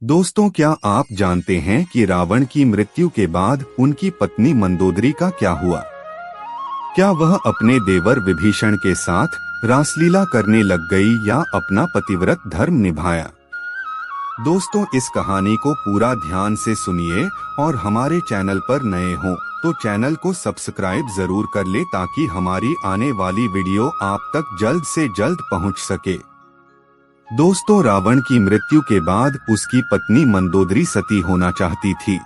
दोस्तों, क्या आप जानते हैं कि रावण की मृत्यु के बाद उनकी पत्नी मंदोदरी का क्या हुआ? क्या वह अपने देवर विभीषण के साथ रासलीला करने लग गई या अपना पतिव्रत धर्म निभाया? दोस्तों, इस कहानी को पूरा ध्यान से सुनिए और हमारे चैनल पर नए हों तो चैनल को सब्सक्राइब जरूर कर ले ताकि हमारी आने वाली वीडियो आप तक जल्द से जल्द पहुंच सके। दोस्तों, रावण की मृत्यु के बाद उसकी पत्नी मंदोदरी सती होना चाहती थी,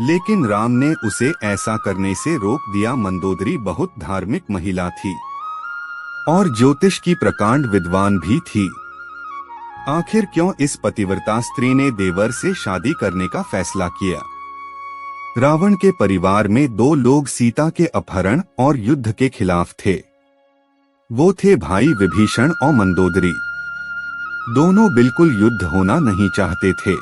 लेकिन राम ने उसे ऐसा करने से रोक दिया। मंदोदरी बहुत धार्मिक महिला थी और ज्योतिष की प्रकांड विद्वान भी थी। आखिर क्यों इस पतिव्रता स्त्री ने देवर से शादी करने का फैसला किया? रावण के परिवार में दो लोग सीता के अपहरण और युद्ध के खिलाफ थे। वो थे भाई विभीषण और मंदोदरी। दोनों बिल्कुल युद्ध होना नहीं चाहते थे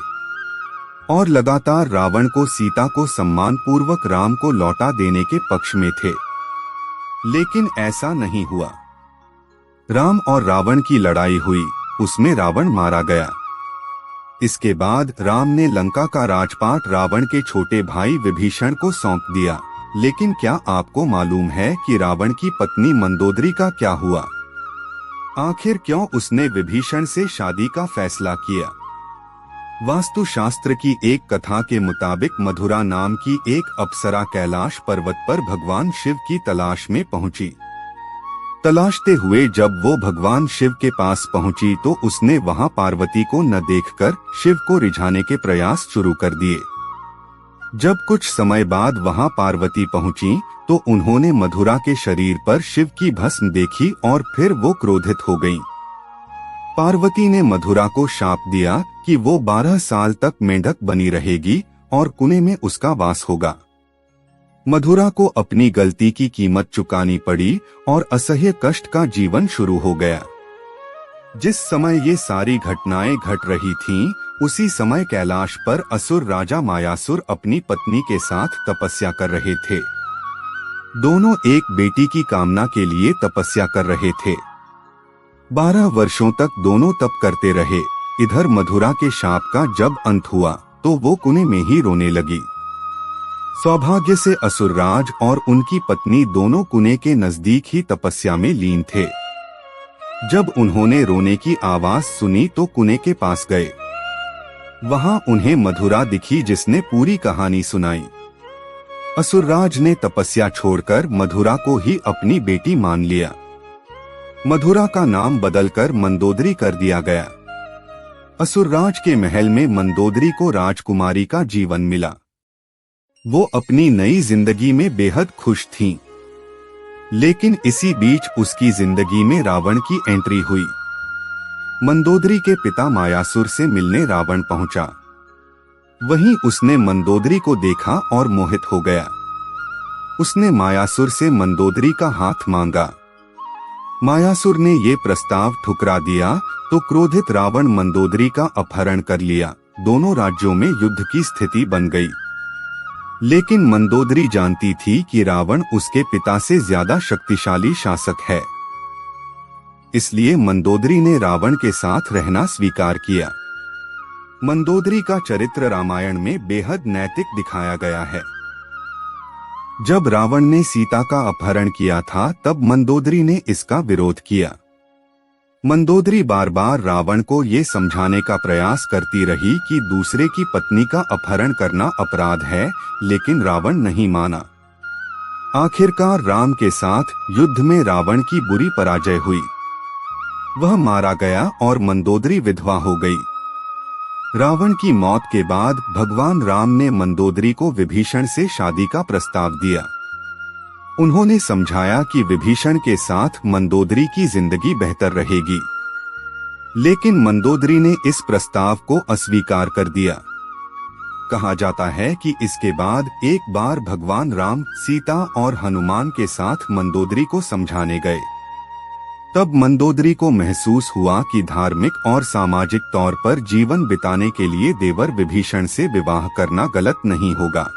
और लगातार रावण को सीता को सम्मान पूर्वक राम को लौटा देने के पक्ष में थे, लेकिन ऐसा नहीं हुआ। राम और रावण की लड़ाई हुई, उसमें रावण मारा गया। इसके बाद राम ने लंका का राजपाट रावण के छोटे भाई विभीषण को सौंप दिया। लेकिन क्या आपको मालूम है कि रावण की पत्नी मंदोदरी का क्या हुआ? आखिर क्यों उसने विभीषण से शादी का फैसला किया? वास्तुशास्त्र की एक कथा के मुताबिक मधुरा नाम की एक अप्सरा कैलाश पर्वत पर भगवान शिव की तलाश में पहुंची। तलाशते हुए जब वो भगवान शिव के पास पहुंची तो उसने वहां पार्वती को न देखकर शिव को रिझाने के प्रयास शुरू कर दिए। जब कुछ समय बाद वहां पार्वती पहुंची तो उन्होंने मधुरा के शरीर पर शिव की भस्म देखी और फिर वो क्रोधित हो गईं। पार्वती ने मधुरा को शाप दिया कि वो 12 साल तक मेंढक बनी रहेगी और कुएं में उसका वास होगा। मधुरा को अपनी गलती की कीमत चुकानी पड़ी और असह्य कष्ट का जीवन शुरू हो गया। जिस समय ये सारी घटनाएं घट रही थीं, उसी समय कैलाश पर असुर राजा मायासुर अपनी पत्नी के साथ तपस्या कर रहे थे। दोनों एक बेटी की कामना के लिए तपस्या कर रहे थे। 12 वर्षों तक दोनों तप करते रहे। इधर मधुरा के शाप का जब अंत हुआ तो वो कुएं में ही रोने लगी। सौभाग्य से असुरराज और उनकी पत्नी दोनों कुएं के नजदीक ही तपस्या में लीन थे। जब उन्होंने रोने की आवाज सुनी तो कुएं के पास गए। वहां उन्हें मधुरा दिखी जिसने पूरी कहानी सुनाई। असुरराज ने तपस्या छोड़कर मधुरा को ही अपनी बेटी मान लिया। मधुरा का नाम बदलकर मंदोदरी कर दिया गया। असुरराज के महल में मंदोदरी को राजकुमारी का जीवन मिला। वो अपनी नई जिंदगी में बेहद खुश थीं। लेकिन इसी बीच उसकी जिंदगी में रावण की एंट्री हुई। मंदोदरी के पिता मायासुर से मिलने रावण पहुंचा। वहीं उसने मंदोदरी को देखा और मोहित हो गया। उसने मायासुर से मंदोदरी का हाथ मांगा। मायासुर ने ये प्रस्ताव ठुकरा दिया तो क्रोधित रावण मंदोदरी का अपहरण कर लिया। दोनों राज्यों में युद्ध की स्थिति बन गई। लेकिन मंदोदरी जानती थी कि रावण उसके पिता से ज्यादा शक्तिशाली शासक है, इसलिए मंदोदरी ने रावण के साथ रहना स्वीकार किया। मंदोदरी का चरित्र रामायण में बेहद नैतिक दिखाया गया है। जब रावण ने सीता का अपहरण किया था तब मंदोदरी ने इसका विरोध किया। मंदोदरी बार बार रावण को ये समझाने का प्रयास करती रही कि दूसरे की पत्नी का अपहरण करना अपराध है, लेकिन रावण नहीं माना। आखिरकार राम के साथ युद्ध में रावण की बुरी पराजय हुई। वह मारा गया और मंदोदरी विधवा हो गई। रावण की मौत के बाद भगवान राम ने मंदोदरी को विभीषण से शादी का प्रस्ताव दिया। उन्होंने समझाया कि विभीषण के साथ मंदोदरी की जिंदगी बेहतर रहेगी, लेकिन मंदोदरी ने इस प्रस्ताव को अस्वीकार कर दिया। कहा जाता है कि इसके बाद एक बार भगवान राम सीता और हनुमान के साथ मंदोदरी को समझाने गए। तब मंदोदरी को महसूस हुआ कि धार्मिक और सामाजिक तौर पर जीवन बिताने के लिए देवर विभीषण से विवाह करना गलत नहीं होगा।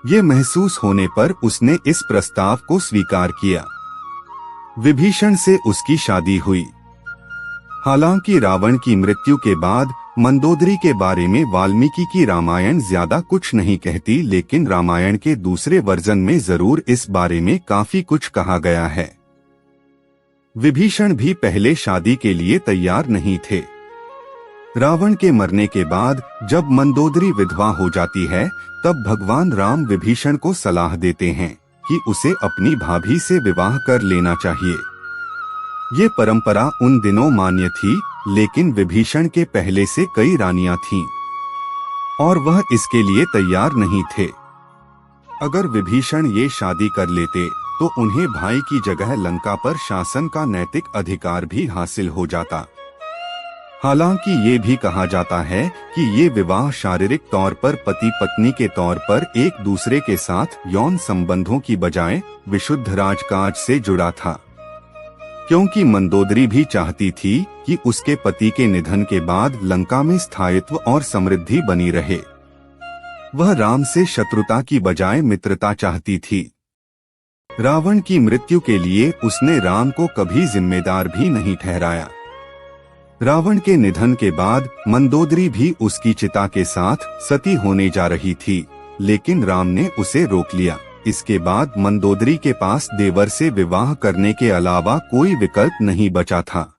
ये महसूस होने पर उसने इस प्रस्ताव को स्वीकार किया। विभीषण से उसकी शादी हुई। हालांकि रावण की मृत्यु के बाद मंदोदरी के बारे में वाल्मीकि की रामायण ज्यादा कुछ नहीं कहती, लेकिन रामायण के दूसरे वर्जन में जरूर इस बारे में काफी कुछ कहा गया है। विभीषण भी पहले शादी के लिए तैयार नहीं थे। रावण के मरने के बाद जब मंदोदरी विधवा हो जाती है, तब भगवान राम विभीषण को सलाह देते हैं कि उसे अपनी भाभी से विवाह कर लेना चाहिए। ये परंपरा उन दिनों मान्य थी, लेकिन विभीषण के पहले से कई रानियां थीं और वह इसके लिए तैयार नहीं थे। अगर विभीषण ये शादी कर लेते तो उन्हें भाई की जगह लंका पर शासन का नैतिक अधिकार भी हासिल हो जाता। हालांकि ये भी कहा जाता है कि ये विवाह शारीरिक तौर पर पति पत्नी के तौर पर एक दूसरे के साथ यौन संबंधों की बजाय विशुद्ध राजकाज से जुड़ा था, क्योंकि मंदोदरी भी चाहती थी कि उसके पति के निधन के बाद लंका में स्थायित्व और समृद्धि बनी रहे। वह राम से शत्रुता की बजाय मित्रता चाहती थी। रावण की मृत्यु के लिए उसने राम को कभी जिम्मेदार भी नहीं ठहराया। रावण के निधन के बाद मंदोदरी भी उसकी चिता के साथ सती होने जा रही थी, लेकिन राम ने उसे रोक लिया। इसके बाद मंदोदरी के पास देवर से विवाह करने के अलावा कोई विकल्प नहीं बचा था।